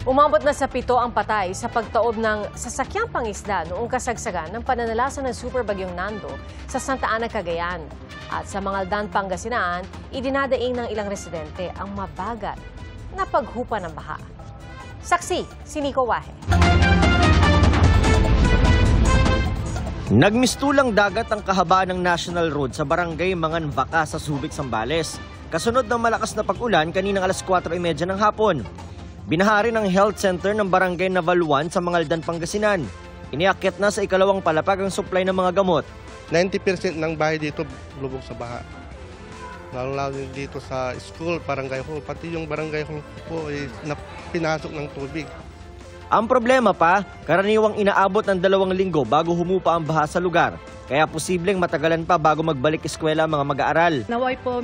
Umabot na sa 7 ang patay sa pagtaob ng sasakyang pangisda noong kasagsagan ng pananalasa ng Super Bagyong Nando sa Santa Ana, Cagayan. At sa Mangaldan, Pangasinan, idinadaing ng ilang residente ang mabagal na paghupa ng baha. Saksi, si Nico Wahe. Nagmistulang dagat ang kahabaan ng National Road sa barangay Manganbaka sa Subic, Zambales. Kasunod ng malakas na pag-ulan kaninang alas 4:30 ng hapon. Binahari ng health center ng barangay Naval 1 sa Mangaldan, Pangasinan. Iniakyat na sa ikalawang palapag ang supply ng mga gamot. 90% ng bahay dito lubog sa baha. Lalo dito sa school, barangay hall, pati yung barangay hall po ay pinasok ng tubig. Ang problema pa, karaniwang inaabot ng 2 linggo bago humupa ang baha sa lugar. Kaya posibleng matagalan pa bago magbalik eskwela ang mga mag-aaral. Naway po,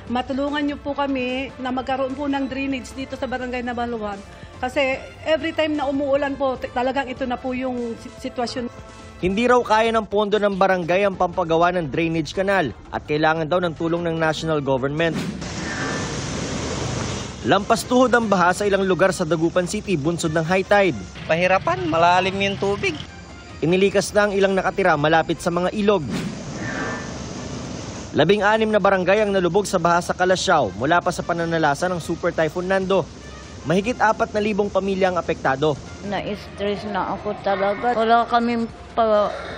matulungan niyo po kami na magkaroon po ng drainage dito sa barangay Nabaluan. Kasi every time na umuulan po, talagang ito na po yung sitwasyon. Hindi raw kaya ng pondo ng barangay ang pampagawa ng drainage canal at kailangan daw ng tulong ng national government. Lampas tuhod ang baha sa ilang lugar sa Dagupan City, bunsod ng high tide. Pahirapan, malalim yung tubig. Inilikas na ang ilang nakatira malapit sa mga ilog. 16 na barangay ang nalubog sa baha sa Calasiao mula pa sa pananalasa ng Super Typhoon Nando. Mahigit 4,000 pamilya ang apektado. Na-stress na ako talaga. Wala kaming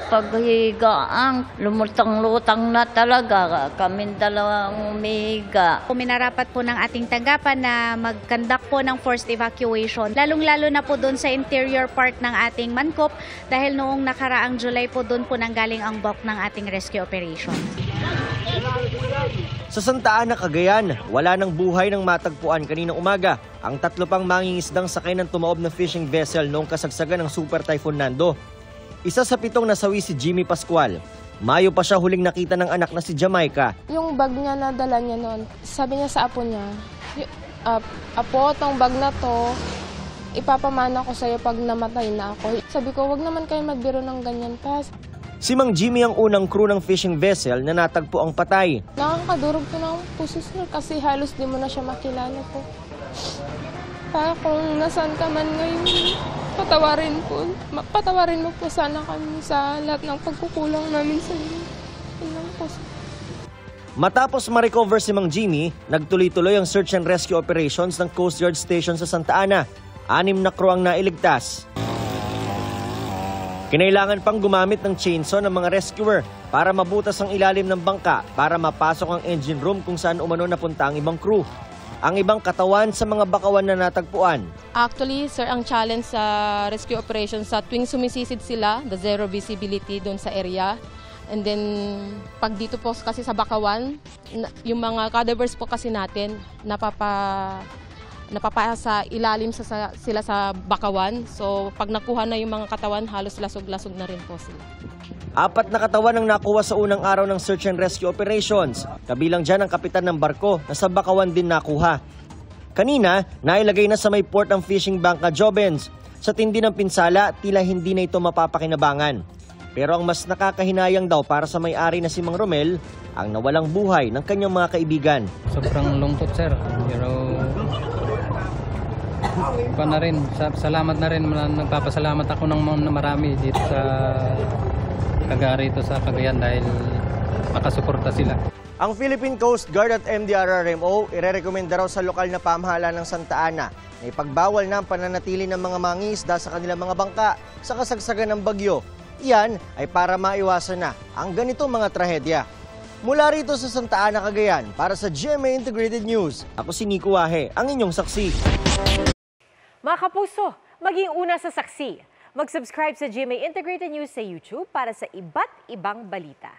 paghigaan. Lumutang-lutang na talaga. Kaming dalawang umihiga. Minarapat po ng ating tanggapan na mag-conduct po ng forced evacuation. Lalong-lalo na po doon sa interior part ng ating Mancop dahil noong nakaraang July po doon po nanggaling ang bulk ng ating rescue operation. Sa Santa Ana, Cagayan, wala nang buhay ng matagpuan kaninang umaga. Ang 3 pang mangingisdang sakay ng tumaob na fishing vessel noong kasagsagan ng Super Typhoon Nando. Isa sa 7 nasawi si Jimmy Pascual. Mayo pa siya huling nakita ng anak na si Jamaica. Yung bag niya na dala niya noon, sabi niya sa apo niya, Apo, tong bag na to, ipapamana ko sa'yo pag namatay na ako. Sabi ko, wag naman kayo magbiro ng ganyan pa. Si Mang Jimmy ang unang crew ng fishing vessel na natagpo ang patay. Nakakadurog ko ng puso sir kasi halos di mo na siya makilala po. Para kung nasaan ka man ngayon, patawarin mo po sana kami sa lahat ng pagkukulang namin sa inyo. Matapos ma-recover si Mang Jimmy, nagtuloy-tuloy ang search and rescue operations ng Coast Guard Station sa Santa Ana. 6 na crew ang nailigtas. Kinailangan pang gumamit ng chainsaw ng mga rescuer para mabutas ang ilalim ng bangka para mapasok ang engine room kung saan umano napunta ang ibang crew. Ang ibang katawan sa mga bakawan na natagpuan. Actually, sir, ang challenge sa rescue operations sa tuwing sumisisid sila, the zero visibility doon sa area. And then, pag dito po kasi sa bakawan, yung mga cadavers po kasi natin, napapasa ilalim sila sa bakawan. So pag nakuha na yung mga katawan, halos lasog-lasog na rin po sila. 4 na katawan ang nakuha sa unang araw ng search and rescue operations. Kabilang dyan ang kapitan ng barko na sa bakawan din nakuha. Kanina, nailagay na sa may port ang fishing bank na Jobens. Sa tindi ng pinsala, tila hindi na ito mapapakinabangan. Pero ang mas nakakahinayang daw para sa may-ari na si Mang Romel, ang nawalang buhay ng kanyang mga kaibigan. Sobrang lungkot sir, pero na rin, salamat na rin, nagpapasalamat ako ng marami dito sa sa Cagayan dahil makasuporta sila. Ang Philippine Coast Guard at MDRRMO irerekomenda raw sa lokal na pamahalaan ng Santa Ana na ipagbawal na ang pananatili ng mga mangingisda sa kanilang mga bangka sa kasagsagan ng bagyo. Iyan ay para maiwasan na ang ganitong mga trahedya. Mula rito sa Santa Ana, Cagayan, para sa GMA Integrated News, ako si Nico Wahe, ang inyong saksi. Mga kapuso, maging una sa saksi. Mag-subscribe sa GMA Integrated News sa YouTube para sa iba't ibang balita.